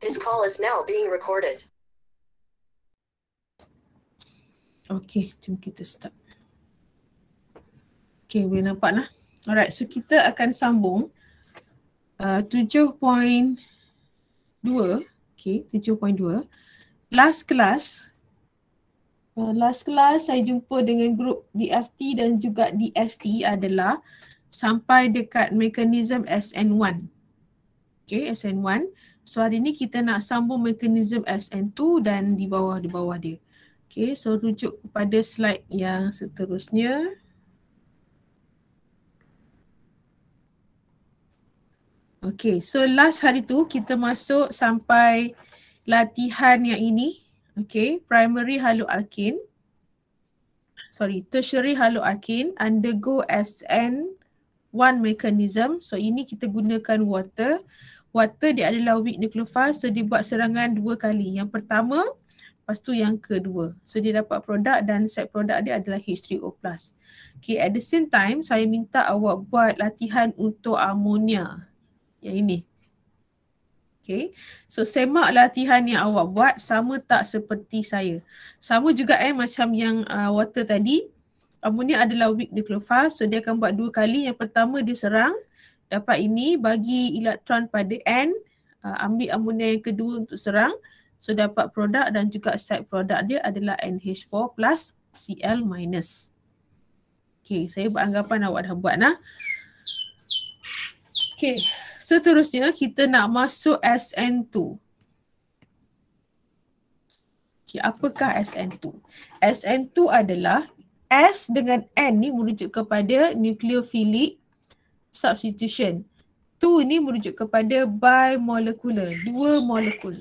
This call is now being recorded. Okay, jom kita start. Okay, boleh nampak lah. Alright, so kita akan sambung 7.2. Okay, 7.2. Last class saya jumpa dengan grup DFT dan juga DST adalah sampai dekat mekanisme SN1. Okay, SN1. So hari ni kita nak sambung mekanisme SN2 dan di bawah dia. Okay, so rujuk kepada slide yang seterusnya. Okay, so last hari tu kita masuk sampai latihan yang ini. Okay, primary haloalkane. Tertiary haloalkane undergo SN1 mechanism. So ini kita gunakan water. Water dia adalah weak nucleophile, so dia buat serangan 2 kali. Yang pertama, lepas tu yang kedua. So dia dapat produk dan set produk dia adalah H3O+. Okay, at the same time, saya minta awak buat latihan untuk amonia. Yang ini. Okay, so semak latihan yang awak buat sama tak seperti saya. Sama juga macam yang water tadi. Amonia adalah weak nucleophile, so dia akan buat 2 kali. Yang pertama dia serang, dapat ini, bagi elektron pada N, ambil amonia yang kedua untuk serang. So dapat produk dan juga side produk dia adalah NH4 plus Cl minus. Okay, saya beranggapan awak dah buat lah. Okay. Seterusnya kita nak masuk SN2. Okay, apakah SN2? SN2 adalah S dengan N ni merujuk kepada nucleophilic substitution. 2 ni merujuk kepada bimolecular, 2 molekul.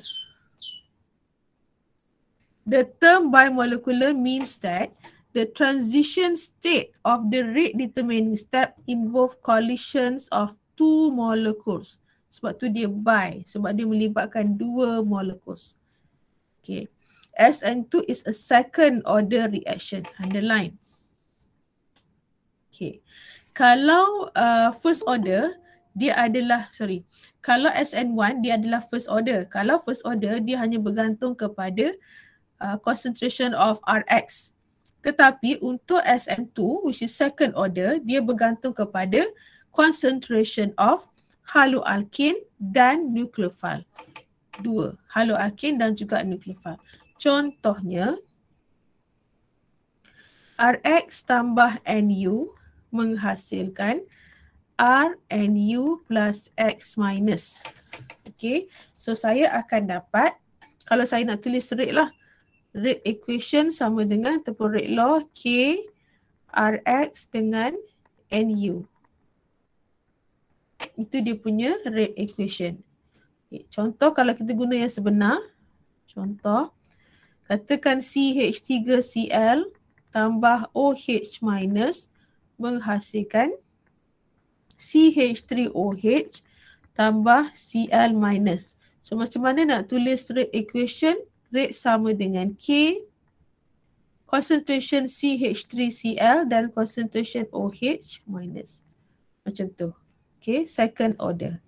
The term bimolecular means that the transition state of the rate determining step involve collisions of 2 molecules. Sebab tu dia bi, sebab dia melibatkan 2 molecules. Okay. SN2 is a second order reaction. Underline. Okay. Kalau first order, dia adalah, kalau SN1 dia adalah first order. Kalau first order, dia hanya bergantung kepada concentration of Rx. Tetapi untuk SN2, which is second order, dia bergantung kepada concentration of haloalkane dan nucleophile. 2, haloalkane dan juga nucleophile. Contohnya, Rx tambah Nu menghasilkan RNU plus X minus. Okay, so saya akan dapat, kalau saya nak tulis rate lah, rate equation sama dengan ataupun rate law K Rx dengan Nu. Itu dia punya rate equation. Okay, contoh kalau kita guna yang sebenar, contoh, katakan CH3Cl tambah OH minus menghasilkan CH3OH tambah Cl minus. So macam mana nak tulis rate equation? Rate sama dengan K, concentration CH3Cl dan concentration OH minus. Macam tu. Okay, second order.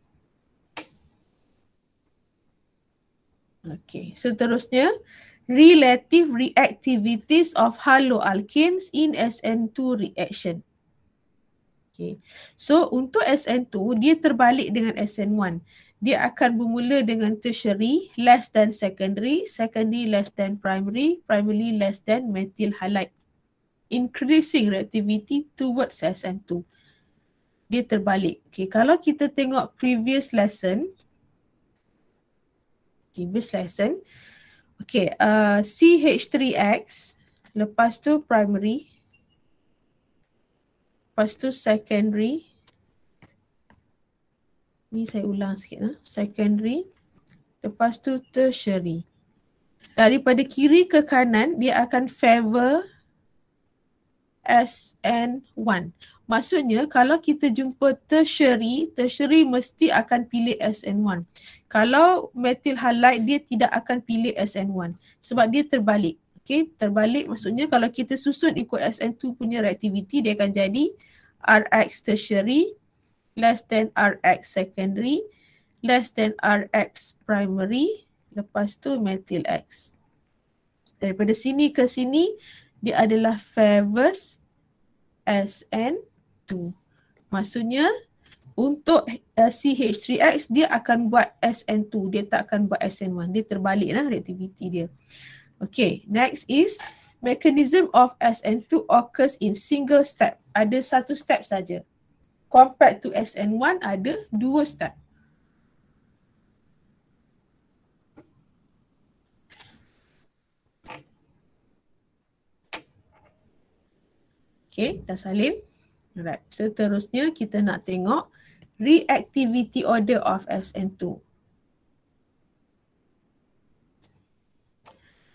Okay, seterusnya, relative reactivities of haloalkanes in SN2 reaction. Okay, so untuk SN2, dia terbalik dengan SN1. Dia akan bermula dengan tertiary less than secondary, secondary less than primary, primary less than methyl halide. Increasing reactivity towards SN2. Dia terbalik. Okay, kalau kita tengok previous lesson, okay, CH3X, lepas tu primary, lepas tu secondary, ni saya ulang sikit, secondary, lepas tu tertiary. Daripada kiri ke kanan, dia akan favor SN1. Maksudnya kalau kita jumpa tertiary mesti akan pilih SN1. Kalau methyl halide, dia tidak akan pilih SN1 sebab dia terbalik. Okay, terbalik maksudnya kalau kita susun ikut SN2 punya reactivity, dia akan jadi Rx tertiary less than Rx secondary less than Rx primary, lepas tu methyl X. Daripada sini ke sini, dia adalah favors SN2. Maksudnya, untuk CH3X, dia akan buat SN2. Dia tak akan buat SN1. Dia terbaliklah reaktiviti dia. Okay, next is mechanism of SN2 occurs in single step. Ada satu step saja. Compared to SN1, ada 2 step. Okay, dah salin. Alright, seterusnya kita nak tengok reactivity order of SN2.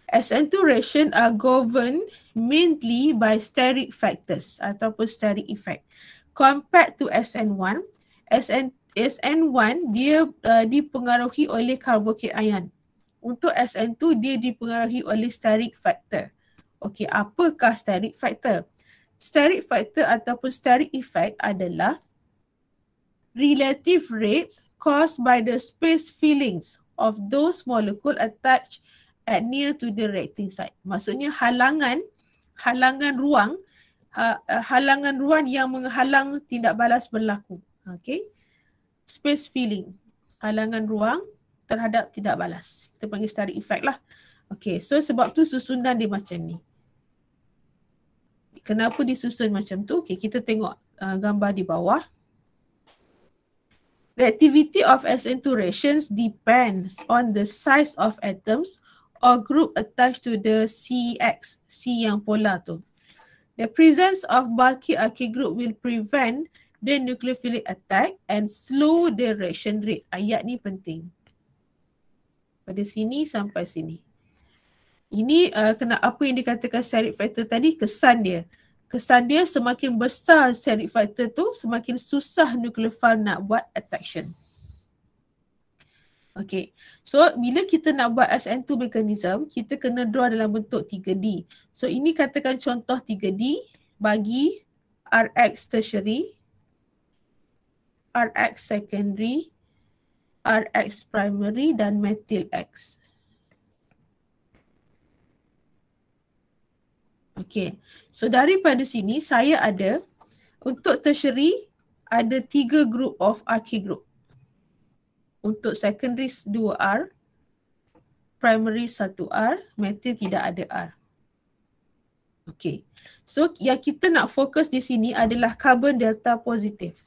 SN2 reaction are governed mainly by steric factors ataupun steric effect. Compared to SN1, SN1 dia dipengaruhi oleh karbohidrat ion. Untuk SN2 dia dipengaruhi oleh steric factor. Okey, apakah steric factor? Steric factor ataupun steric effect adalah relative rates caused by the space fillings of those molecule attached at near to the reacting site. Maksudnya halangan ruang yang menghalang tindak balas berlaku. Okay. Space filling. Halangan ruang terhadap tindak balas. Kita panggil steric effect lah. Okay. So sebab tu susunan dia macam ni. Kenapa disusun macam tu? Okay, kita tengok gambar di bawah. The activity of SN2 reactions depends on the size of atoms or group attached to the CX, C yang polar tu. The presence of bulky alkyl group will prevent the nucleophilic attack and slow the reaction rate. Ayat ni penting. Pada sini sampai sini. Ini kena apa yang dikatakan steric factor tadi, kesan dia. Kesan dia semakin besar steric factor tu, semakin susah nukleofil nak buat attraction. Okay, so bila kita nak buat SN2 mechanism, kita kena draw dalam bentuk 3D. So ini katakan contoh 3D bagi Rx tertiary, Rx secondary, Rx primary dan methyl X. Okay, so daripada sini saya ada untuk tertiary ada 3 group of alkyl group. Untuk secondary 2R, primary 1R, methyl tidak ada R. Okay, so yang kita nak fokus di sini adalah carbon delta positif.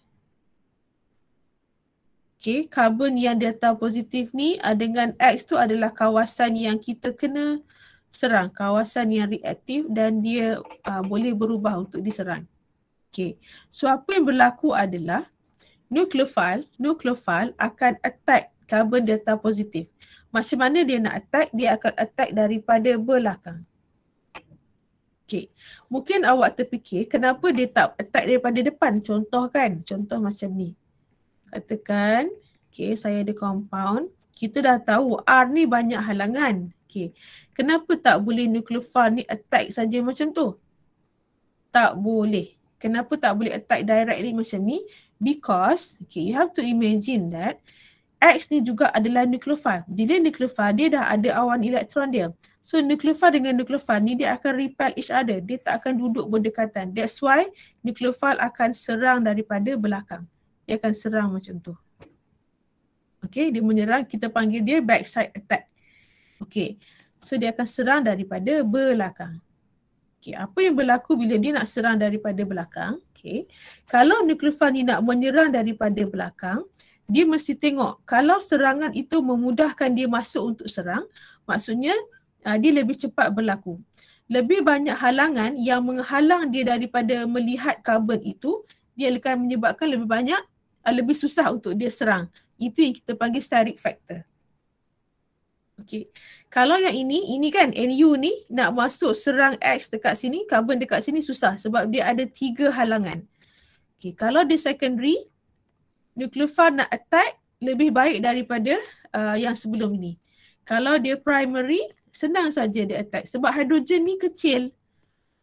Okay, carbon yang delta positif ni dengan X tu adalah kawasan yang kita kena serang, kawasan yang reaktif dan dia boleh berubah untuk diserang. Okay, so apa yang berlaku adalah nukleofil akan attack carbon delta positif. Macam mana dia nak attack? Dia akan attack daripada belakang. Okay, mungkin awak terfikir kenapa dia tak attack daripada depan? Contoh kan, contoh macam ni. Katakan, okay, saya ada compound. Kita dah tahu R ni banyak halangan. Okay, kenapa tak boleh nukleofil ni attack saja macam tu? Tak boleh. Kenapa tak boleh attack directly macam ni? Because, okay, you have to imagine that X ni juga adalah nukleofil. Bila nukleofil, dia dah ada awan elektron dia. So nukleofil dengan nukleofil ni dia akan repel each other. Dia tak akan duduk berdekatan. That's why nukleofil akan serang daripada belakang. Dia akan serang macam tu. Okay, dia menyerang, kita panggil dia backside attack. Okay, so dia akan serang daripada belakang. Okay, apa yang berlaku bila dia nak serang daripada belakang? Okay, kalau nukleofil ni nak menyerang daripada belakang, dia mesti tengok kalau serangan itu memudahkan dia masuk untuk serang, maksudnya dia lebih cepat berlaku. Lebih banyak halangan yang menghalang dia daripada melihat karbon itu, dia akan menyebabkan lebih banyak, lebih susah untuk dia serang. Itu yang kita panggil steric factor. Okay. Kalau yang ini kan NU ni nak masuk serang X dekat sini, karbon dekat sini susah sebab dia ada 3 halangan. Okay. Kalau dia secondary, nukleofil nak attack lebih baik daripada yang sebelum ni. Kalau dia primary, senang saja dia attack sebab hidrogen ni kecil.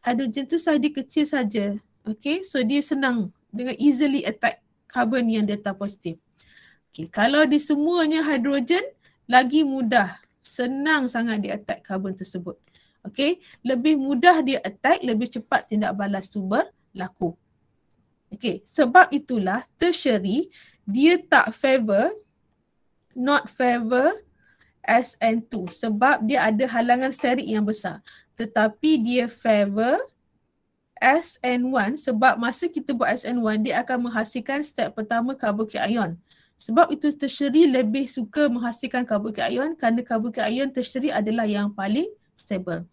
Hidrogen tu dia kecil saja. Okay. So dia senang dengan easily attack karbon yang delta positif. Okay, kalau di semuanya hidrogen, lagi mudah. Senang sangat dia attack karbon tersebut. Okay, lebih mudah dia attack, lebih cepat tindak balas tu berlaku. Okay, sebab itulah tertiary dia tak not favor SN2 sebab dia ada halangan steric yang besar. Tetapi dia favor SN1 sebab masa kita buat SN1 dia akan menghasilkan step pertama carbocation. Sebab itu tertiary lebih suka menghasilkan carbocation kerana carbocation tertiary adalah yang paling stable.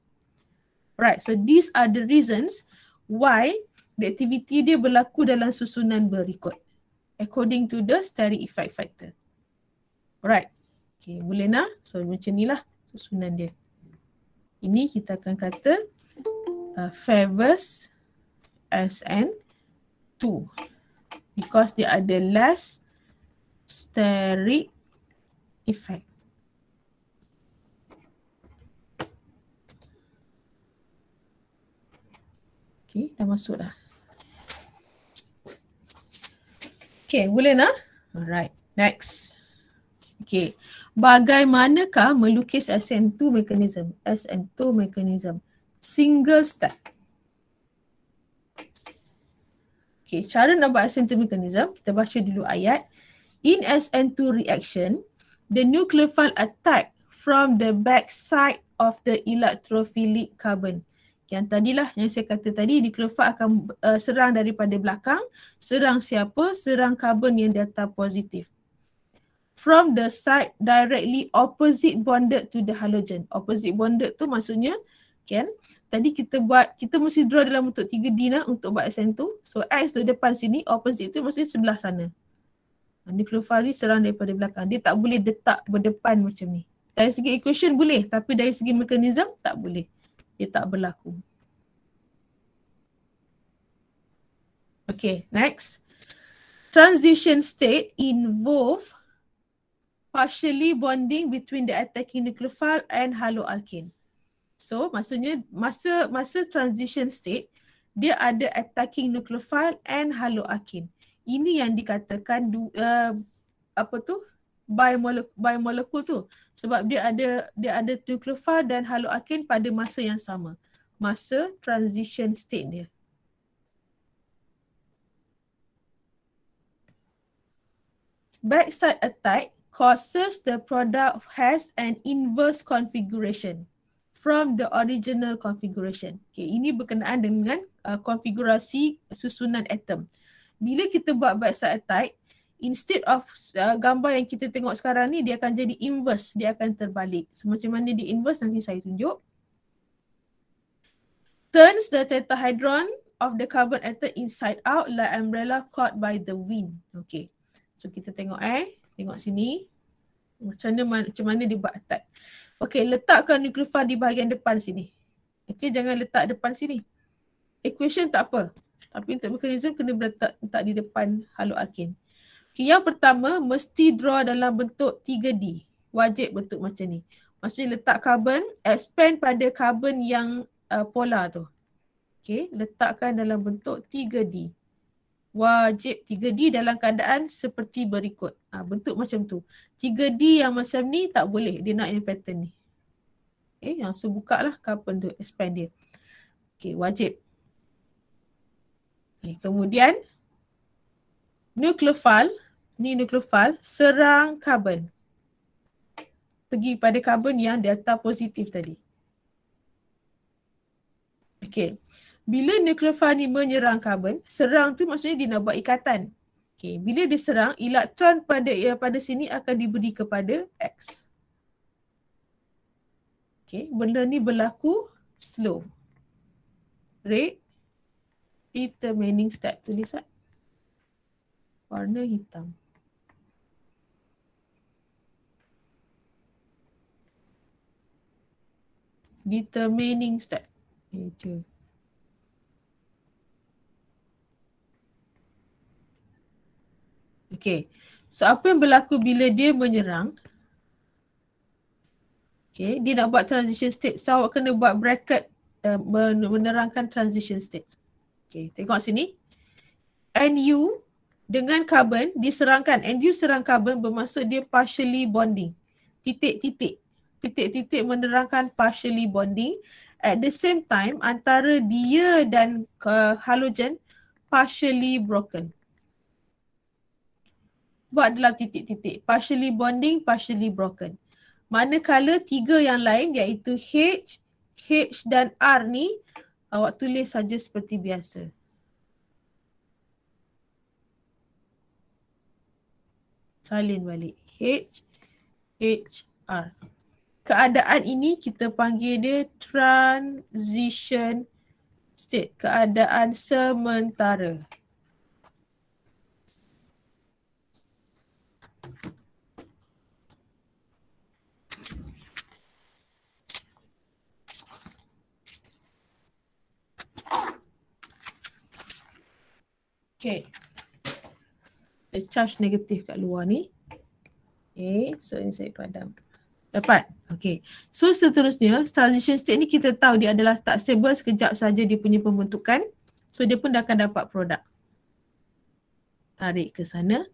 Right, so these are the reasons why the activity dia berlaku dalam susunan berikut according to the steric effect factor. Right. Okay, boleh nak? So macam ni lah susunan dia. Ini kita akan kata favors SN2 because dia ada less steric effect. Okay, dah masuk dah. Okay, boleh nak? Alright, next. Okay, bagaimanakah melukis SN2 mechanism? SN2 mechanism, single step. Okay, cara nak buat SN2 mechanism, kita baca dulu ayat. In SN2 reaction, the nucleophile attack from the back side of the electrophilic carbon. Yang tadilah yang saya kata tadi, nucleophile akan serang daripada belakang. Serang siapa? Serang karbon yang data positif. From the side directly opposite bonded to the halogen. Opposite bonded tu maksudnya kan, tadi kita mesti draw dalam bentuk 3D nak untuk buat SN2. So X tu depan sini, opposite tu maksudnya sebelah sana. Nucleophile ni serang daripada belakang. Dia tak boleh letak berdepan macam ni. Dari segi equation boleh, tapi dari segi mekanism tak boleh. Dia tak berlaku. Okay, next. Transition state involve partially bonding between the attacking nucleophile and haloalkane. So maksudnya masa transition state dia ada attacking nucleophile and haloalkane. Ini yang dikatakan bimolecule tu. Sebab dia ada nucleophile dan haloalkane pada masa yang sama. Masa transition state dia. Backside attack causes the product has an inverse configuration from the original configuration. Okay, ini berkenaan dengan konfigurasi susunan atom. Bila kita buat backside attack, instead of gambar yang kita tengok sekarang ni, dia akan jadi inverse, dia akan terbalik. So macam mana dia inverse nanti saya tunjuk. Turns the tetrahedron of the carbon atom inside out like umbrella caught by the wind. Okay, so kita tengok tengok sini. Macam mana dia buat attack. Okay, letakkan nucleophile di bahagian depan sini. Okay, jangan letak depan sini. Equation tak apa. Tapi untuk mekanisme kena letak di depan haloalkane. Okay, yang pertama mesti draw dalam bentuk 3D. Wajib bentuk macam ni. Maksudnya letak carbon, expand pada carbon yang polar tu. Okay, letakkan dalam bentuk 3D. Wajib 3D dalam keadaan seperti berikut. Bentuk macam tu. 3D yang macam ni tak boleh. Dia nak yang pattern ni. Okay, yang so buka lah carbon tu, expand dia. Okay, wajib. Okay, kemudian nucleophile, ni nucleophile serang carbon. Pergi pada carbon yang delta positif tadi. Okay. Bila nucleophile ni menyerang carbon, serang tu maksudnya dia nak buat ikatan. Okay. Bila dia serang, elektron pada sini akan diberi kepada X. Okay. Benda ni berlaku slow. Rate determining step. Tulis tak? Warna hitam. Determining step. Itu. Okay. So apa yang berlaku bila dia menyerang? Okay. Dia nak buat transition state. So awak kena buat bracket menerangkan transition state. Okay. Tengok sini. NU dengan carbon diserangkan, and you serang carbon bermaksud dia partially bonding. Titik-titik menerangkan partially bonding. At the same time, antara dia dan halogen partially broken. Buat dalam titik-titik. Partially bonding, partially broken. Manakala tiga yang lain iaitu H, H dan R ni awak tulis saja seperti biasa. Salin balik. H, H, R. Keadaan ini kita panggil dia transition state. Keadaan sementara. Okay. The charge negatif kat luar ni. Okay, so ini saya padam. Dapat? Okay. So seterusnya, transition state ni kita tahu dia adalah tak stable, sekejap saja dia punya pembentukan. So dia pun dah akan dapat produk. Tarik ke sana.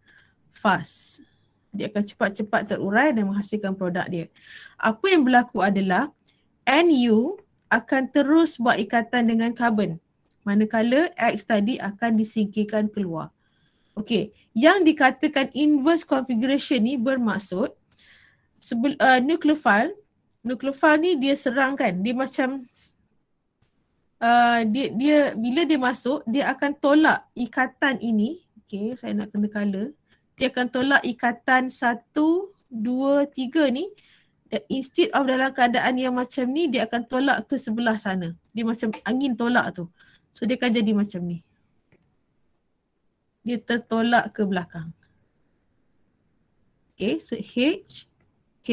Fast. Dia akan cepat-cepat terurai dan menghasilkan produk dia. Apa yang berlaku adalah NU akan terus buat ikatan dengan karbon. Manakala X tadi akan disingkirkan keluar. Okey, yang dikatakan inverse configuration ni bermaksud nukleofil ni dia serang kan, dia macam dia bila dia masuk dia akan tolak ikatan ini. Okey, saya nak kena color. Dia akan tolak ikatan 1, 2, 3 ni. Instead of dalam keadaan yang macam ni, dia akan tolak ke sebelah sana. Dia macam angin tolak tu. So dia akan jadi macam ni. Dia tertolak ke belakang. Okay, so H, H,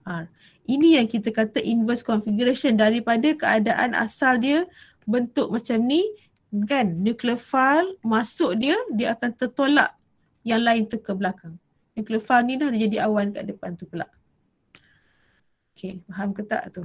R. Ini yang kita kata inverse configuration daripada keadaan asal dia bentuk macam ni kan. Nucleophile masuk dia akan tertolak yang lain tu ke belakang. Nucleophile ni dah jadi awan kat depan tu pula. Okay, faham ke tak tu?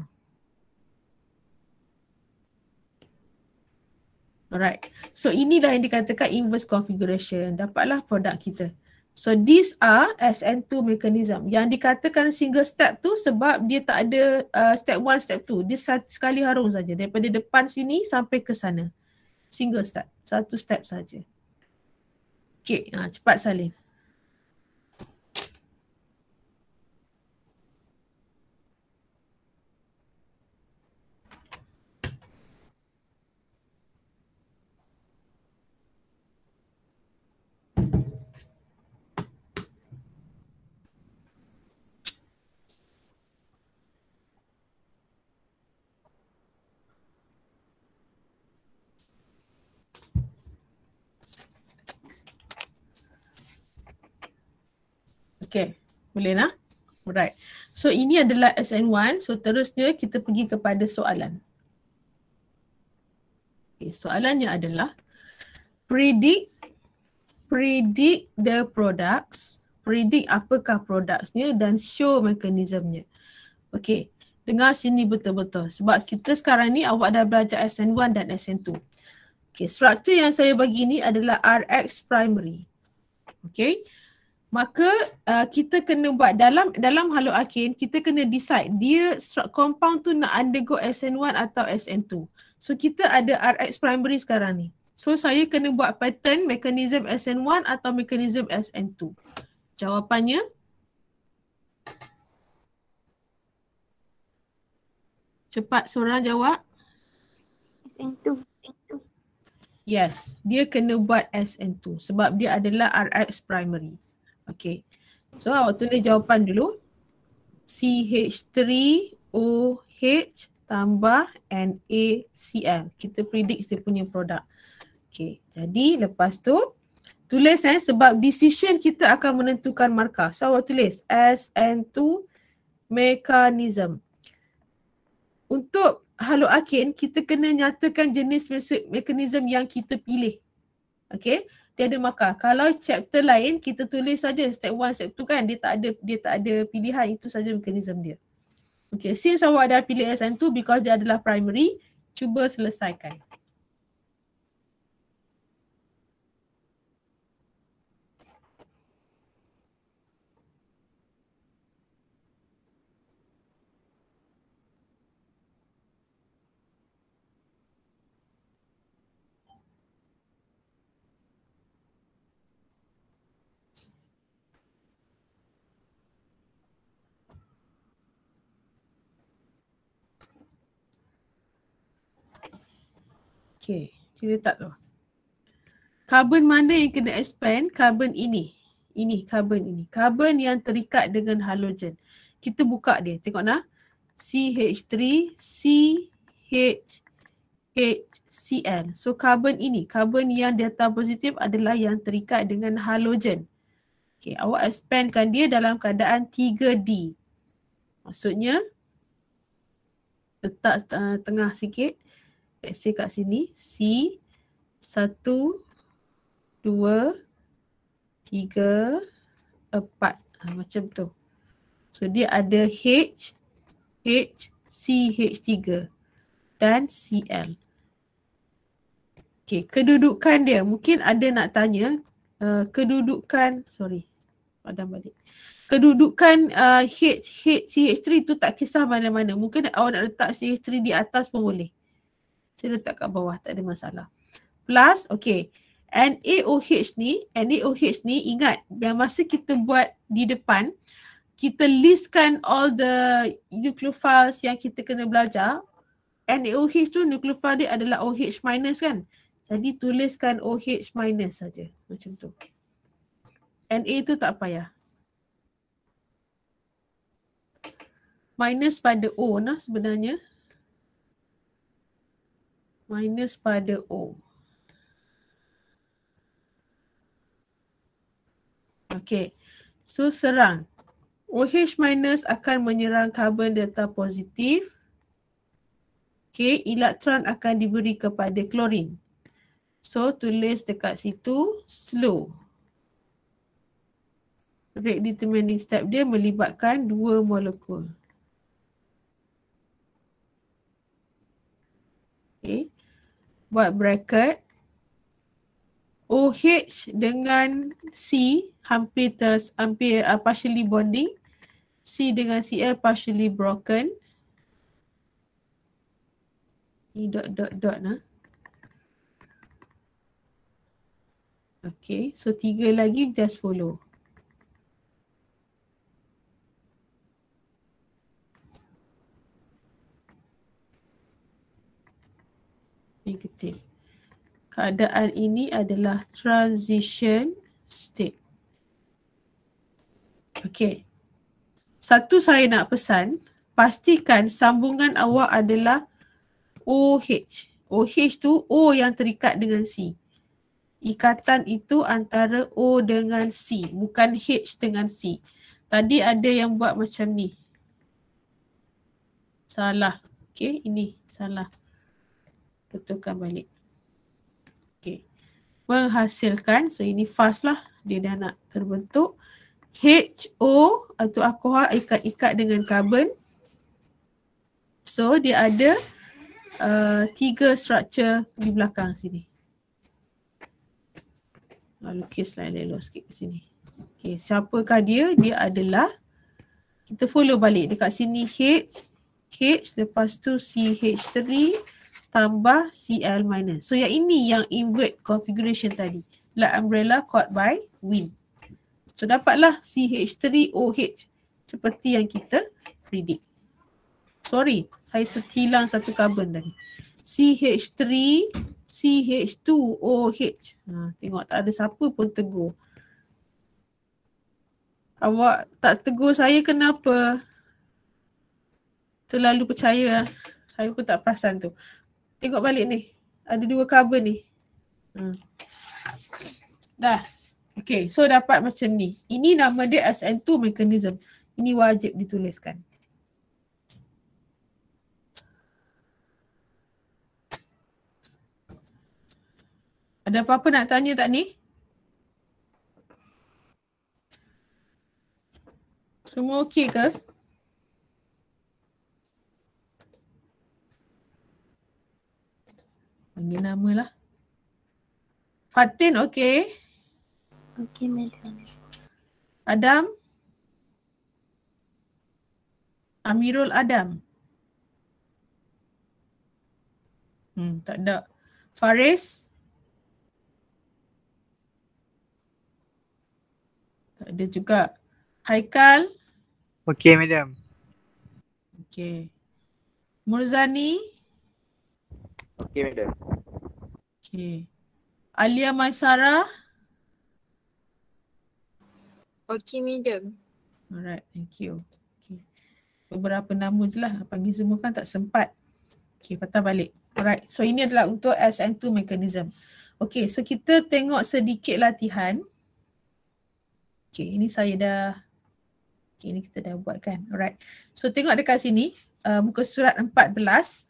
Alright. So inilah yang dikatakan inverse configuration. Dapatlah produk kita. So these are SN2 mechanism. Yang dikatakan single step tu sebab dia tak ada step 1, step 2. Dia sekali harung saja. Daripada depan sini sampai ke sana. Single step. Satu step saja. Okay, cepat salin. Okay, boleh lah? Alright. So ini adalah SN1. So terusnya kita pergi kepada soalan. Okay, soalannya adalah predict the products, predict apakah produknya dan show mekanismnya. Okay, dengar sini betul-betul. Sebab kita sekarang ni awak dah belajar SN1 dan SN2. Okay, struktur yang saya bagi ni adalah RX primary. Okay. Maka kita kena buat dalam haloalkane, kita kena decide dia compound tu nak undergo SN1 atau SN2. So kita ada RX primary sekarang ni. So saya kena buat pattern mekanism SN1 atau mekanism SN2. Jawapannya cepat seorang jawab. SN2. Yes, dia kena buat SN2 sebab dia adalah RX primary. Okay, so awak tulis jawapan dulu. CH3OH tambah NaCl. Kita predict dia punya produk. Okay, jadi lepas tu tulis sebab decision kita akan menentukan markah. So awak tulis SN2 mechanism. Untuk haloalkane kita kena nyatakan jenis mekanisme yang kita pilih. Okay. Dia ada markah. Kalau chapter lain kita tulis saja step 1, step 2 kan, dia tak ada pilihan, itu saja mekanisme dia. Okay, since awak dah pilih SN2 because dia adalah primary, cuba selesaikan. Okay, kita letak tu. Karbon mana yang kena expand? Karbon ini. Ini karbon ini. Karbon yang terikat dengan halogen. Kita buka dia. Tengok nah. CH3, HCl. So karbon ini, karbon yang delta positif adalah yang terikat dengan halogen. Okay, awak expandkan dia dalam keadaan 3D. Maksudnya, letak tengah sikit. Let's say kat sini, C, 1, 2, 3, 4. Macam tu. So dia ada H, CH3 dan Cl. Okay, kedudukan dia. Mungkin ada nak tanya kedudukan, padam balik. Kedudukan CH3 tu tak kisah mana-mana. Mungkin awak nak letak CH3 di atas pun boleh. Saya letak kat bawah, tak ada masalah. Plus, okay. NaOH ni ingat, yang masa kita buat di depan, kita listkan all the nucleophiles yang kita kena belajar. NaOH tu nucleophile dia adalah OH minus kan. Jadi tuliskan OH minus saja. Macam tu. Na tu tak payah. Minus pada O nah sebenarnya. Minus pada O. Okay. So serang. OH minus akan menyerang karbon delta positif. Okay. Elektron akan diberi kepada klorin. So tulis dekat situ slow. Rate determining step dia melibatkan 2 molekul. Okay. Buat bracket. OH dengan C hampir partially bonding. C dengan Cl partially broken. Ni dot nah. Okay, so 3 lagi just follow. Negatif. Keadaan ini adalah transition state. Okay. Satu saya nak pesan, pastikan sambungan awak adalah OH. OH tu O yang terikat dengan C. Ikatan itu antara O dengan C, bukan H dengan C. Tadi ada yang buat macam ni. Salah. Okay, ini salah. Betulkan balik. Okay. Menghasilkan, so ini fast lah. Dia dah nak terbentuk. HO atau alkohol ikat-ikat dengan karbon. So dia ada 3 structure di belakang sini. Lukislah elok sikit ke sini. Okay, siapakah dia? Dia adalah, kita follow balik dekat sini H, lepas tu CH3 tambah Cl minus. So yang ini yang invert configuration tadi. Like umbrella caught by wind. So dapatlah CH3OH seperti yang kita predict. Sorry, saya terhilang satu karbon tadi. CH3, CH2OH. Tengok tak ada siapa pun tegur. Awak tak tegur saya kenapa? Terlalu percaya. Saya pun tak perasan tu. Tengok balik ni. Ada 2 karbon ni. Dah. Okay, so dapat macam ni. Ini nama dia SN2 mechanism. Ini wajib dituliskan. Ada apa-apa nak tanya tak ni? Semua okey ke? Panggil nama lah. Fatin okey? Okey, madam. Adam? Amirul Adam? Tak ada. Faris? Tak ada juga. Haikal? Okey, madam. Okey. Murzani? Okey, madam. Okay. Alia Maisara. Okay, madam. Alright, thank you. Okay. Beberapa nama je lah. Panggil semua kan tak sempat. Okay, patah balik. Alright, so ini adalah untuk SN2 mechanism. Okay, so kita tengok sedikit latihan. Okay, ini saya dah, okay, ini kita dah buat kan. Alright, so tengok dekat sini, muka surat 14.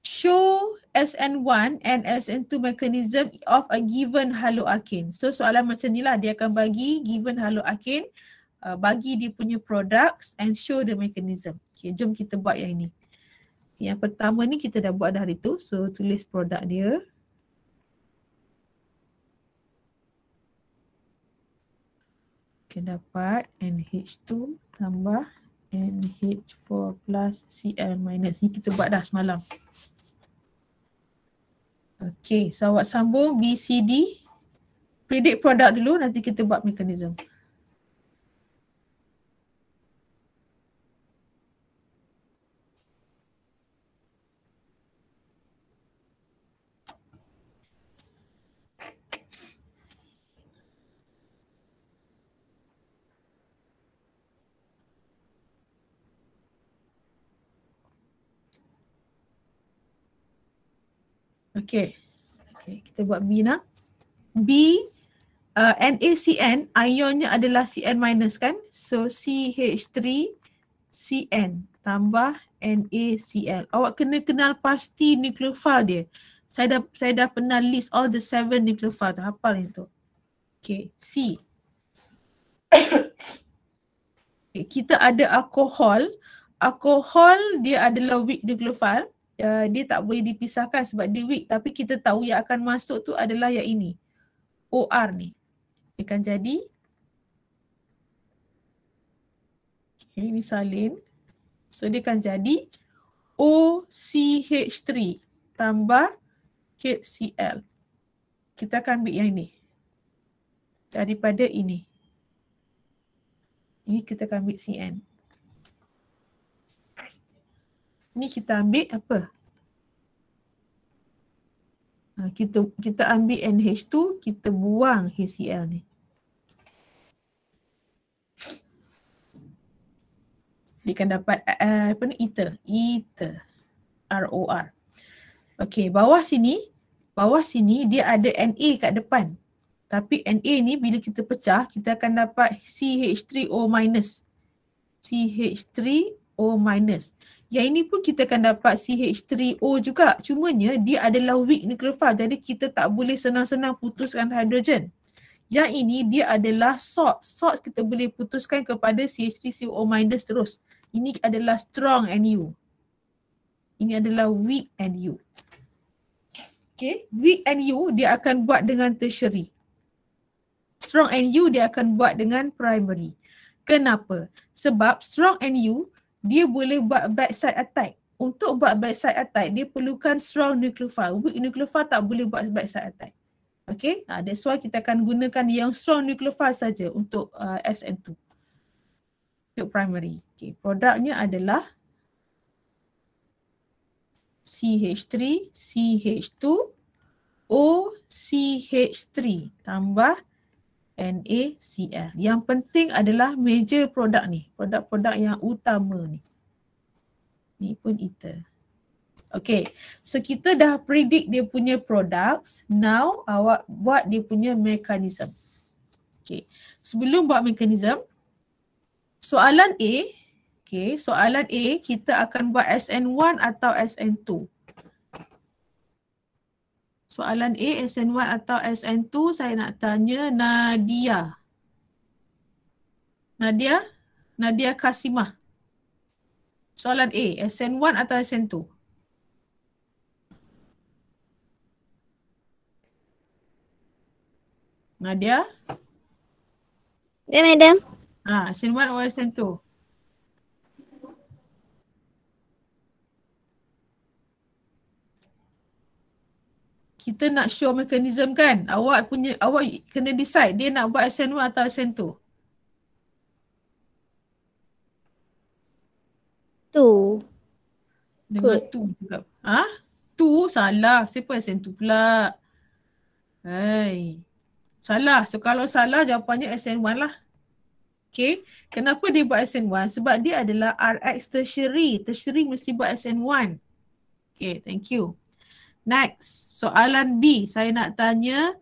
Show SN1 and SN2 mechanism of a given haloalkane. So soalan macam ni lah, dia akan bagi given haloalkane, bagi dia punya products and show the mechanism. Okay, jom kita buat yang ini. Yang pertama ni kita dah buat dah hari tu. So tulis produk dia. Kita dapat NH2 tambah NH4 plus Cl minus. Ni kita buat dah semalam. Okay, so awak sambung BCD. Predict produk dulu, nanti kita buat mekanisme. Okay. Okay, kita buat B nak. B, NaCN, ionnya adalah Cn minus kan? So CH3 Cn tambah NaCl. Awak kena kenal pasti nucleophile dia. Saya dah pernah list all the 7 nucleophile tu. Hafal yang tu. Okay, C. Okay, kita ada alkohol. Alkohol dia adalah weak nucleophile. Dia tak boleh dipisahkan sebab dia weak, tapi kita tahu yang akan masuk tu adalah yang ini. OR ni. Dia akan jadi. Okay, ini salin. So dia akan jadi OCH3 tambah HCl. Kita akan ambil yang ini. Daripada ini. Ini kita akan ambil Cn. Ni kita ambil apa? Kita ambil NH2, kita buang HCl ni. Dia akan dapat apa ni? Ether. Ether. ROR. Okey, bawah sini dia ada Na kat depan. Tapi Na ni bila kita pecah, kita akan dapat CH3O minus. CH3O minus. Yang ini pun kita akan dapat CH3O juga. Cumanya dia adalah weak nucleophile. Jadi kita tak boleh senang-senang putuskan hidrogen. Yang ini dia adalah salt. Salt kita boleh putuskan kepada CH3CO minus terus. Ini adalah strong NU. Ini adalah weak NU. Okay. Weak NU dia akan buat dengan tertiary. Strong NU dia akan buat dengan primary. Kenapa? Sebab strong NU dia boleh buat backside attack. Untuk buat backside attack, dia perlukan strong nucleophile. Weak nucleophile tak boleh buat backside attack. Okay, that's why kita akan gunakan yang strong nucleophile saja untuk SN2. Untuk primary. Okay, produknya adalah CH3, CH2, OCH3 tambah NaCl. Yang penting adalah major produk ni. Produk-produk yang utama ni. Ni pun ether. Okay. So kita dah predict dia punya products. Now awak buat dia punya mechanism. Okay. Sebelum buat mechanism, soalan A. Okay. Soalan A kita akan buat SN1 atau SN2. Soalan A, SN1 atau SN2, saya nak tanya Nadia. Nadia Kasimah. Soalan A, SN1 atau SN2? Nadia? Ya, madam. SN1 atau SN2? Kita nak show mechanism kan? Awak kena decide dia nak buat SN1 atau SN2. Tu. Dengar tu juga. Tu salah. Siapa SN2 pula? Hai. Salah. So kalau salah jawapannya SN1 lah. Okay. Kenapa dia buat SN1? Sebab dia adalah RX tertiary. Tertiary mesti buat SN1. Okay, thank you. Next, soalan B. Saya nak tanya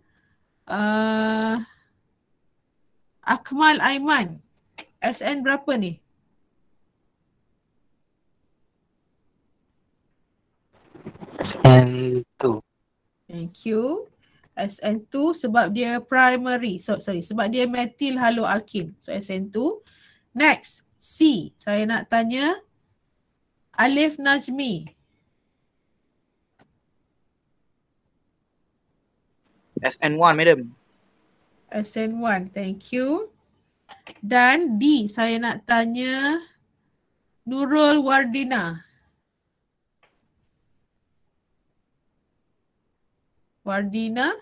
Akmal Aiman. SN berapa ni? SN2. Thank you. SN2 sebab dia primary. Sebab dia methyl haloalkane. So SN2. Next, C. Saya nak tanya Alif Najmi. SN1 madam. SN1. Thank you. Dan D. Saya nak tanya Nurul Wardina. Wardina.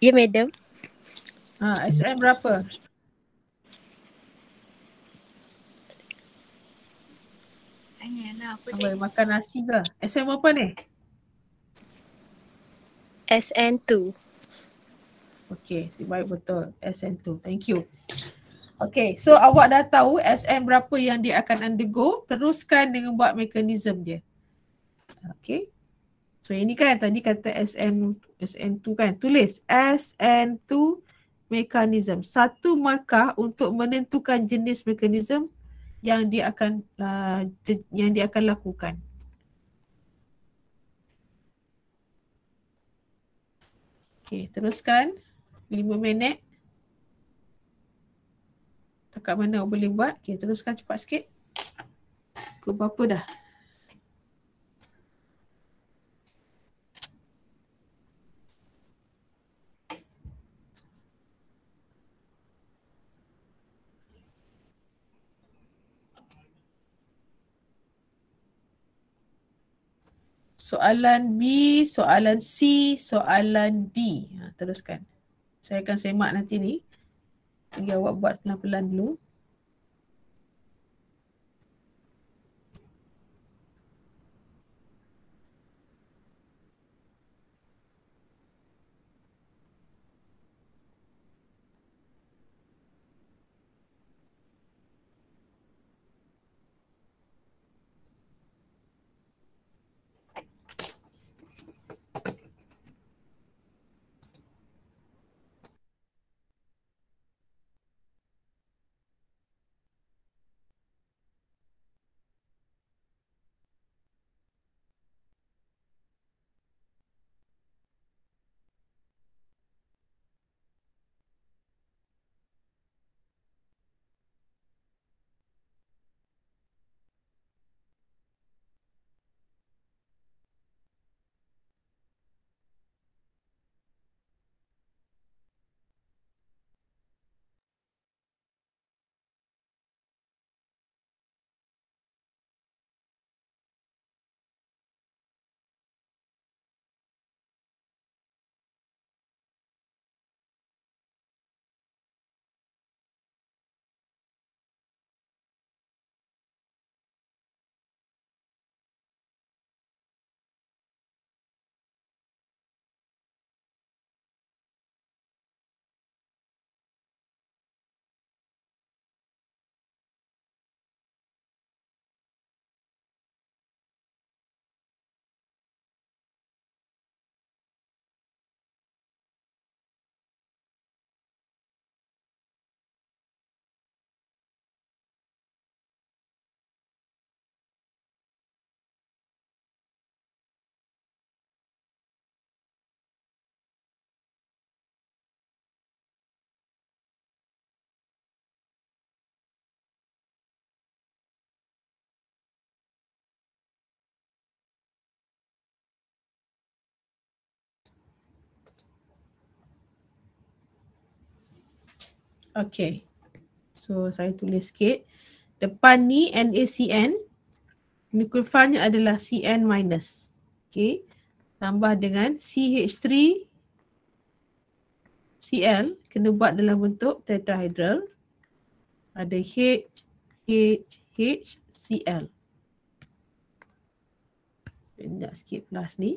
Ya, madam. SN berapa? Tanyalah apa Abang makan nasi ke? SN berapa ni? SN2. Okay, baik betul. SN2. Thank you. Okay, so awak dah tahu SN berapa yang dia akan undergo. Teruskan dengan buat mekanisme dia. Okay. So ini kan tadi kata SN2 kan. Tulis SN2 mekanisme. Satu markah untuk menentukan jenis mekanisme yang dia akan lakukan. Okay, teruskan. 5 minit. Tak kat mana boleh buat. Okay, teruskan cepat sikit. Pukul berapa dah? Soalan B, soalan C, soalan D. Teruskan. Saya akan semak nanti ni. Bagi awak buat pelan-pelan dulu. Okay. So saya tulis sikit. Depan ni NaCN. Nucleophile-nya adalah CN-. Okay. Tambah dengan CH3 Cl. Kena buat dalam bentuk tetrahedral. Ada H, H, HCl. Nak skip plus ni.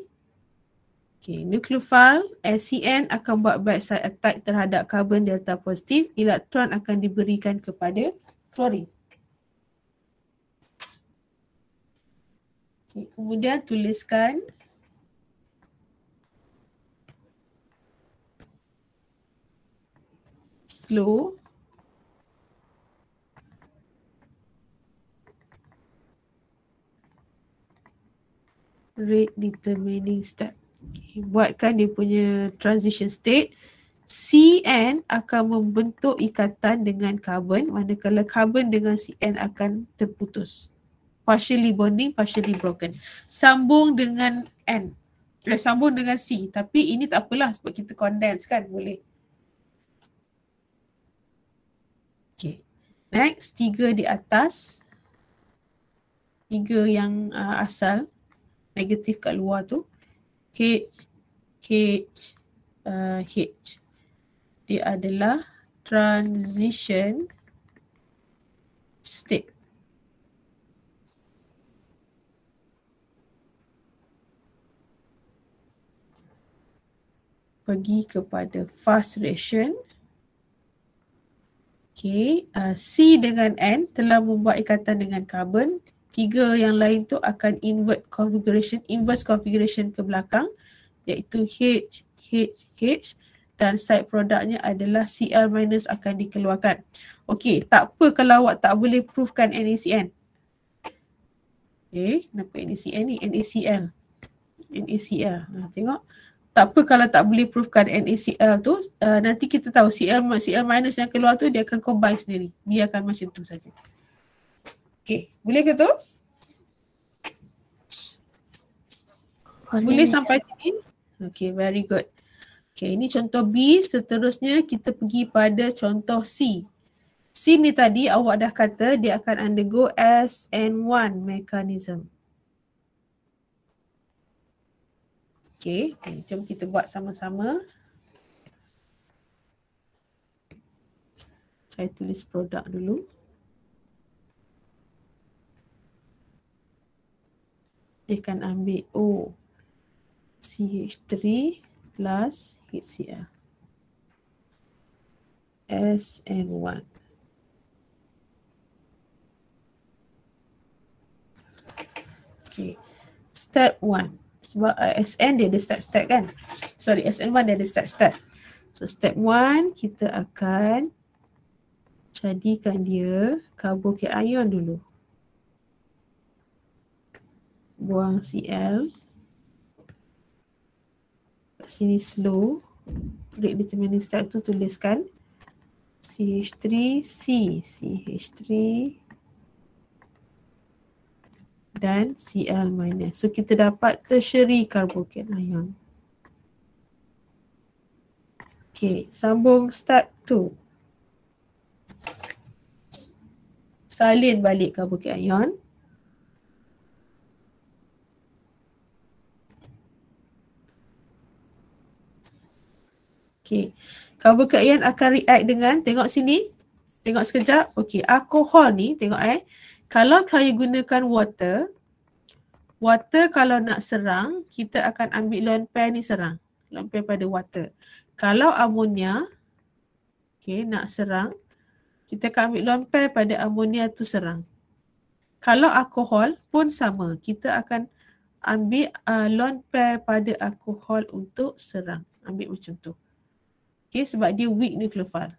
Okay, nucleophile SCN akan buat backside attack terhadap karbon delta positif. Elektron akan diberikan kepada klorin. Okay, kemudian tuliskan slow rate determining step. Okay, buatkan dia punya transition state. CN akan membentuk ikatan dengan karbon, manakala karbon dengan CN akan terputus. Partially bonding, partially broken. Sambung dengan N. Sambung dengan C. Tapi ini tak apalah sebab kita condense kan, boleh. Okay. Next, 3 di atas. 3 yang asal. Negatif kat luar tu. H. Dia adalah transition state. Pergi kepada fast reaction. Okay, C dengan N telah membuat ikatan dengan karbon. 3 yang lain tu akan inverse configuration ke belakang, iaitu H dan side produknya adalah Cl- akan dikeluarkan. Okey, tak apa kalau awak tak boleh proofkan NaCN. Kenapa NaCN ni? NaCl. Tengok. Tak apa kalau tak boleh proofkan NaCl tu, nanti kita tahu Cl- yang keluar tu dia akan combine sendiri. Biarkan macam tu saja. Okey, boleh ke tu? Boleh sampai sini? Okey, very good. Okey, ini contoh B. Seterusnya kita pergi pada contoh C. C ni tadi awak dah kata dia akan undergo SN1 mechanism. Okey, jom kita buat sama-sama. Saya tulis produk dulu. Dia akan ambil O CH3 plus HCl. SN1. Okay. Step 1. Sebab SN dia ada step-step kan. Sorry, SN1 dia ada step-step. So step 1 kita akan jadikan dia carbocation dulu. Buang Cl. Kat sini slow. Rate determining step tu tuliskan CH3C, CH3 dan Cl-. So kita dapat tertiary carbocation. Okay, sambung step 2. Salin balik carbocation. Okay, carbocation akan react dengan, tengok sini, tengok sekejap. Okay, alkohol ni, tengok kalau saya gunakan water kalau nak serang, kita akan ambil lone pair ni serang. Lone pair pada water. Kalau ammonia, okay, nak serang, kita akan ambil lone pair pada ammonia tu serang. Kalau alkohol pun sama, kita akan ambil lone pair pada alkohol untuk serang. Ambil macam tu. Okay, sebab dia weak nucleophile.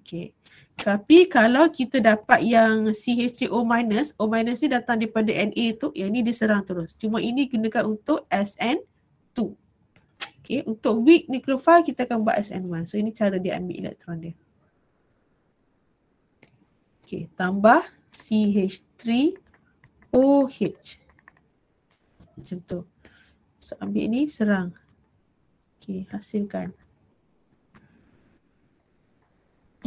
Okay. Tapi kalau kita dapat yang CH3O-, O- ni datang daripada Na tu, yang ni diserang terus. Cuma ini gunakan untuk SN2. Okay, untuk weak nucleophile kita akan buat SN1. So ini cara dia ambil elektron dia. Okay, tambah CH3OH. Macam tu. So ambil ni serang. Okay, hasilkan.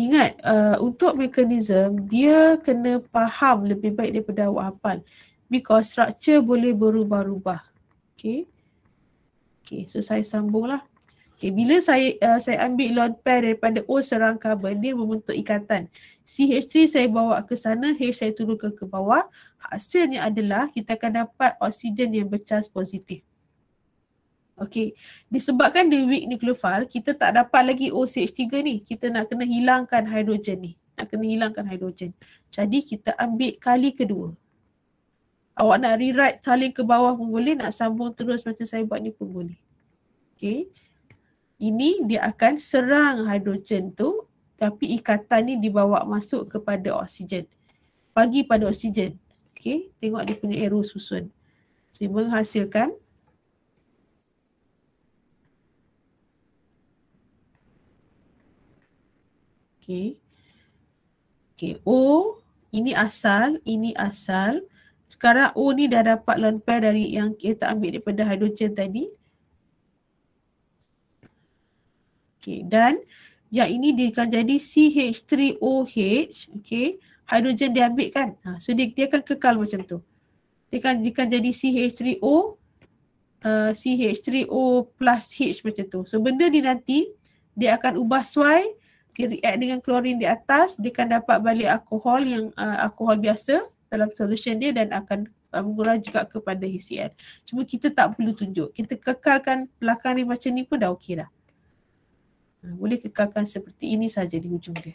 Ingat, untuk mekanisme, dia kena faham lebih baik daripada awak hafal. Because structure boleh berubah-ubah. Okay. Okay, so saya sambunglah. Okay, bila saya ambil lone pair daripada O serang karbon, dia membentuk ikatan. CH3 saya bawa ke sana, H saya turunkan ke bawah. Hasilnya adalah kita akan dapat oksigen yang bercharge positif. Okey, disebabkan dia weak nucleophile, kita tak dapat lagi OCH3 ni. Kita nak kena hilangkan hidrogen ni. Jadi kita ambil kali kedua. Awak nak rewrite saling ke bawah pun boleh, nak sambung terus macam saya buat ni pun boleh. Okey. Ini dia akan serang hidrogen tu, tapi ikatan ni dibawa masuk kepada oksigen. Bagi pada oksigen. Okey, tengok dia punya arrow susun. Saya menghasilkan O, ini asal. Sekarang O ni dah dapat lone pair dari yang kita ambil daripada hidrogen tadi. Okey, dan yang ini dia akan jadi CH3OH. Okey, hidrogen dia ambil kan. So dia akan kekal macam tu. Dia akan jadi CH3O, CH3O plus H macam tu. So benda ni nanti dia akan ubah suai, dia react dengan klorin di atas, dia akan dapat balik alkohol yang alkohol biasa dalam solution dia dan akan mengurang juga kepada HCl. Cuma kita tak perlu tunjuk. Kita kekalkan belakang ni macam ni pun dah okey dah. Boleh kekalkan seperti ini saja di hujung dia.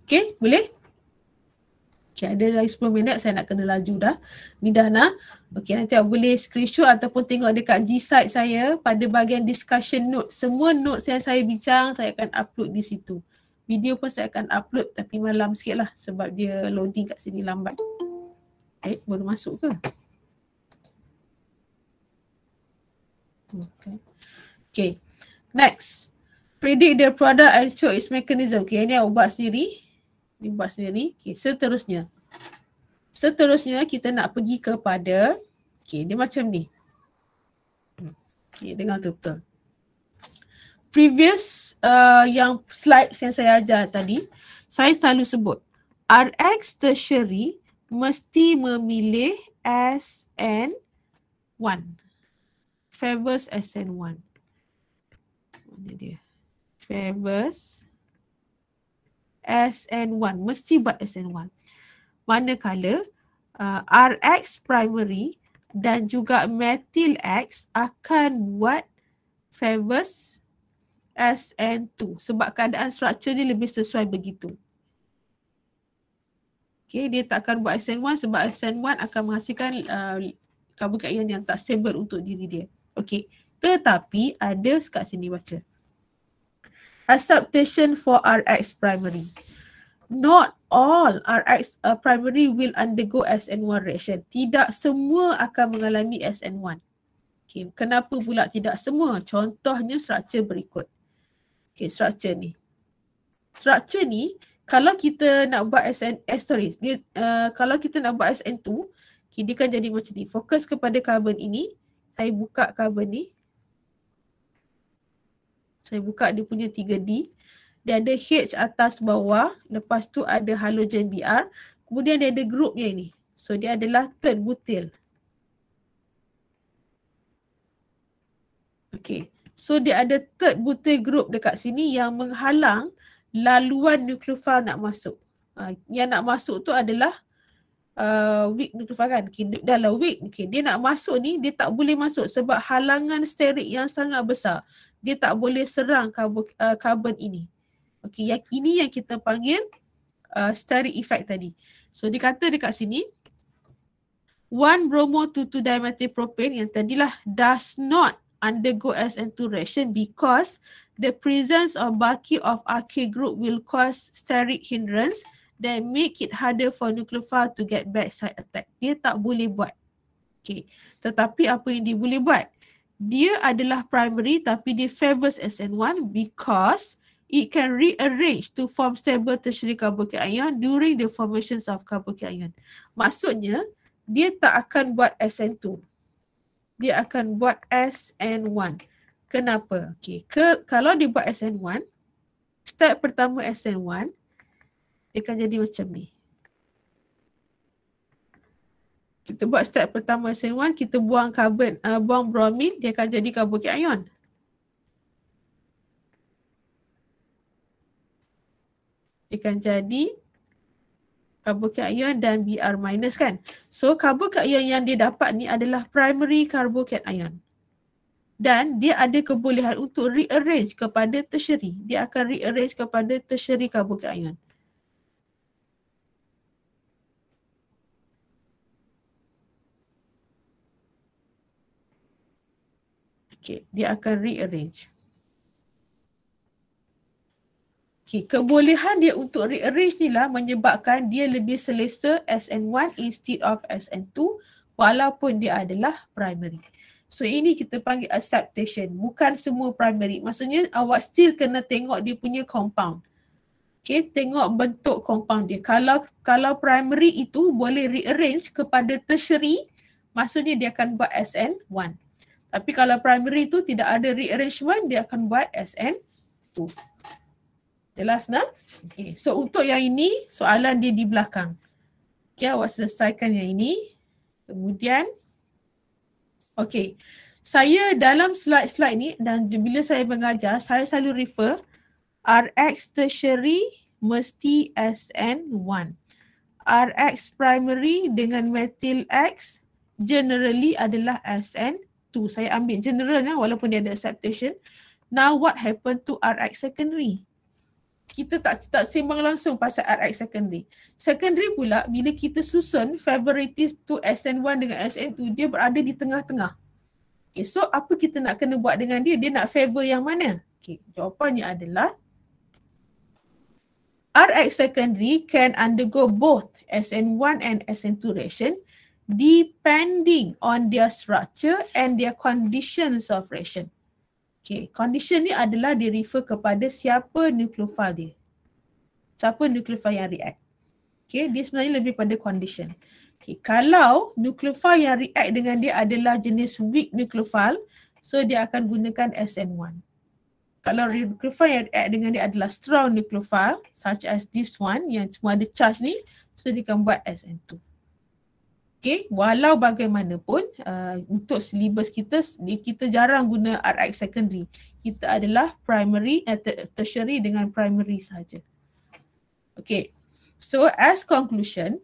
Okay, boleh? Okay, ada lagi 10 minit, saya nak kena laju dah. Ni dah nak. Okay, nanti awak boleh screenshot ataupun tengok dekat G-Site saya pada bahagian discussion note. Semua notes yang saya bincang, saya akan upload di situ. Video pun saya akan upload tapi malam sikit lah sebab dia loading kat sini lambat. Baru masuk ke? Okay. Next. Predict the product and show its mechanism. Okay, ini awak buat sendiri. Okay, seterusnya kita nak pergi kepada, okay, dia macam ni. Okay, dengar betul-betul. Previous yang slide yang saya ajar tadi, saya selalu sebut RX tertiary mesti memilih SN1. Favors SN1. Mana dia? Favors SN1. Mesti buat SN1. Manakala RX primary dan juga methyl X akan buat favors SN2 sebab keadaan struktur dia lebih sesuai begitu. Okay, dia tak akan buat SN1 sebab SN1 akan menghasilkan karbokation yang tak stable untuk diri dia. Okay, tetapi ada kat sini baca. Acceptation for RX primary. Not all RX primary will undergo SN1 reaction. Tidak semua akan mengalami SN1. Okay, kenapa pula tidak semua? Contohnya struktur berikut. Okay, struktur ni. Struktur ni, kalau kita nak buat kalau kita nak buat SN2, okay, dia akan jadi macam ni. Fokus kepada karbon ini. Saya buka karbon ni. Saya buka dia punya 3D. Dia ada H atas bawah. Lepas tu ada halogen Br. Kemudian dia ada grupnya ini. So dia adalah third butyl. Okay. So dia ada third butyl group dekat sini yang menghalang laluan nukleofil nak masuk. Yang nak masuk tu adalah weak nukleofil kan. Okay, dalam weak, okay, dia nak masuk ni dia tak boleh masuk sebab halangan steric yang sangat besar. Dia tak boleh serang karbon ini. Okay, yang ini yang kita panggil steric effect tadi. So dia kata dekat sini 1 bromo 2,2 dimethyl propane yang tadilah does not undergo SN2 reaction because the presence of bulky of RK group will cause steric hindrance that make it harder for nucleophile to get backside attack. Dia tak boleh buat. Okay. Tetapi apa yang dia boleh buat? Dia adalah primary tapi dia favors SN1 because it can rearrange to form stable tertiary carbocation during the formations of carbocation. Maksudnya, dia tak akan buat SN2. Dia akan buat SN1. Kenapa? Okay. Kalau dia buat SN1, step pertama SN1, dia akan jadi macam ni. Kita buat step pertama SN1, kita buang karbon, buang bromin, dia akan jadi carboxyl ion. Dia akan jadi carboxyl ion dan Br minus kan. So carboxyl ion yang dia dapat ni adalah primary carboxyl ion. Dan dia ada kebolehan untuk rearrange kepada tertiary. Dia akan rearrange kepada tertiary carboxyl ion. Okay, dia akan rearrange. Okay, kebolehan dia untuk rearrange ni lah menyebabkan dia lebih selesa SN1 instead of SN2 walaupun dia adalah primary. So ini kita panggil acceptation. Bukan semua primary. Maksudnya awak still kena tengok dia punya compound. Okay, tengok bentuk compound dia. Kalau primary itu boleh rearrange kepada tertiary, maksudnya dia akan buat SN1. Tapi kalau primary tu tidak ada rearrangement, dia akan buat SN2. Jelas nak? Okay. So untuk yang ini, soalan dia di belakang. Okay, awak selesaikan yang ini. Kemudian, okay. Saya dalam slide-slide ni dan bila saya mengajar, saya selalu refer Rx tertiary mesti SN1. Rx primary dengan methyl X generally adalah SN2. Saya ambil generalnya walaupun dia ada acceptation. Now what happened to Rx secondary? Kita tak sembang langsung pasal Rx secondary. Secondary pula bila kita susun favoritis to SN1 dengan SN2, dia berada di tengah-tengah. Okay, so apa kita nak kena buat dengan dia? Dia nak favor yang mana? Okay, jawapannya adalah Rx secondary can undergo both SN1 and SN2 reaction depending on their structure and their conditions of reaction. Okay, condition ni adalah dia refer kepada siapa nukleofil dia. Siapa nukleofil yang react. Okay, dia sebenarnya lebih pada condition. Okay, kalau nukleofil yang react dengan dia adalah jenis weak nukleofil, so dia akan gunakan SN1. Kalau nukleofil yang react dengan dia adalah strong nukleofil, such as this one yang semua ada charge ni, so dia akan buat SN2. Okay, walau bagaimanapun untuk syllabus kita jarang guna Rx secondary. Kita adalah primary, tertiary dengan primary saja. Okay, so as conclusion,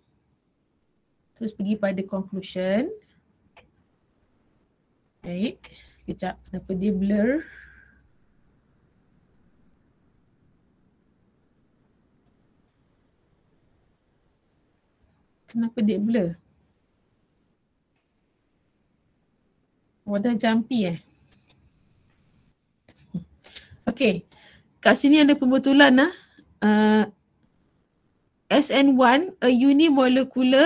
terus pergi pada conclusion. Baik, kejap kenapa dia blur. Kenapa dia blur? Dah jumpy Okay. Kat sini ada pembetulan lah. SN1, a unimolecular,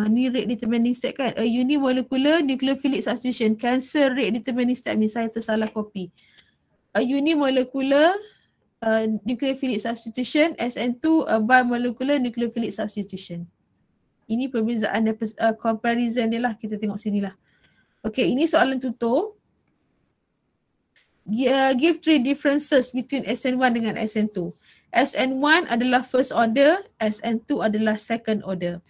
ni rate determining step kan? A unimolecular nucleophilic substitution. Cancer rate determining step ni saya tersalah copy. A unimolecular nucleophilic substitution, SN2, a bimolecular nucleophilic substitution. Ini perbezaan dan comparison dia lah. Kita tengok sini lah. Okay, ini soalan tutur. Give three differences between SN1 dengan SN2. SN1 adalah first order, SN2 adalah second order.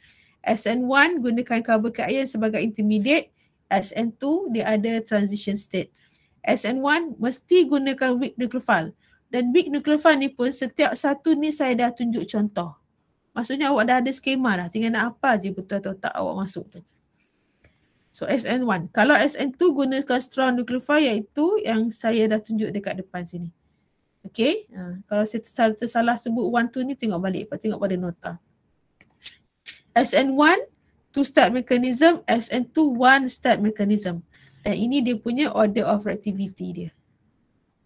SN1 gunakan carboxyl ion sebagai intermediate, SN2 dia ada transition state. SN1 mesti gunakan weak nucleophile. Dan weak nucleophile ni pun setiap satu ni saya dah tunjuk contoh. Maksudnya awak dah ada skema dah, tinggal nak apa je betul atau tak awak masuk tu. So SN1. Kalau SN2 gunakan strong nucleophile iaitu yang saya dah tunjuk dekat depan sini. Okay. Kalau saya tersalah sebut 1, 2 ni tengok balik. Tengok pada nota. SN1 2-step mechanism, SN2 1-step mechanism. Dan ini dia punya order of reactivity dia.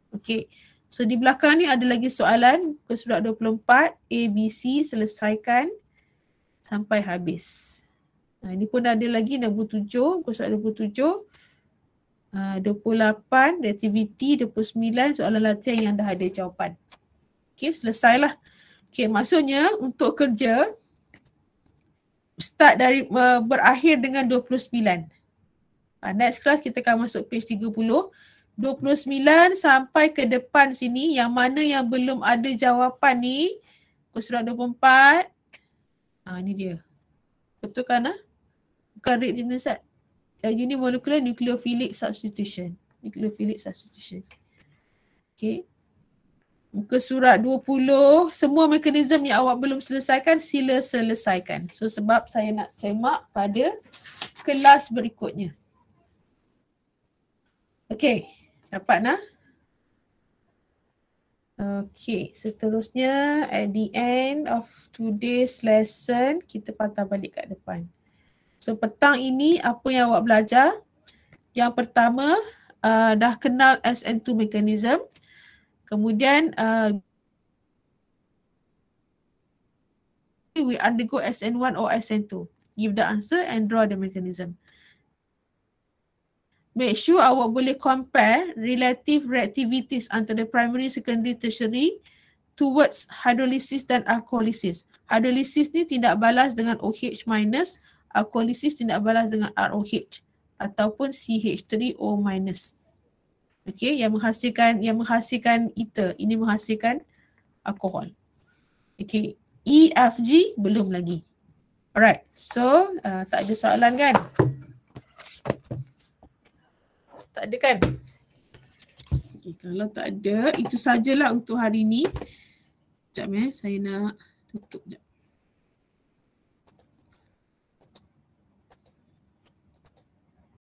Okay. So di belakang ni ada lagi soalan. Muka surat 24, A, B, C selesaikan sampai habis. Ini pun ada lagi nombor 7, muka surat 27, 28, reactivity, 29, soalan latihan yang dah ada jawapan. Okay, selesailah. Okay, maksudnya untuk kerja, start dari berakhir dengan 29. Next class kita akan masuk page 30. 29 sampai ke depan sini, yang mana yang belum ada jawapan ni, muka surat 24. Ni dia. Betul kan? Bukan rate dinasat. Unimolecular nucleophilic substitution. Nucleophilic substitution. Okay. Muka surat 20, semua mekanisme yang awak belum selesaikan, sila selesaikan. So sebab saya nak semak pada kelas berikutnya. Okay. Dapat nak? Okay, seterusnya at the end of today's lesson, kita patah balik kat depan. So petang ini apa yang awak belajar? Yang pertama, dah kenal SN2 mechanism. Kemudian we undergo SN1 or SN2. Give the answer and draw the mechanism. Make sure awak boleh compare relative reactivities antara primary, secondary, tertiary towards hydrolysis dan alcoholysis. Hydrolysis ni tindak balas dengan OH minus, alcoholysis tindak balas dengan ROH ataupun CH3O minus. Okay, yang menghasilkan ether, ini menghasilkan alkohol. Okay, EFG belum lagi. Alright, so tak ada soalan kan? Tak ada kan? Okay, kalau tak ada, itu sajalah untuk hari ni. Sekejap saya nak tutup sekejap.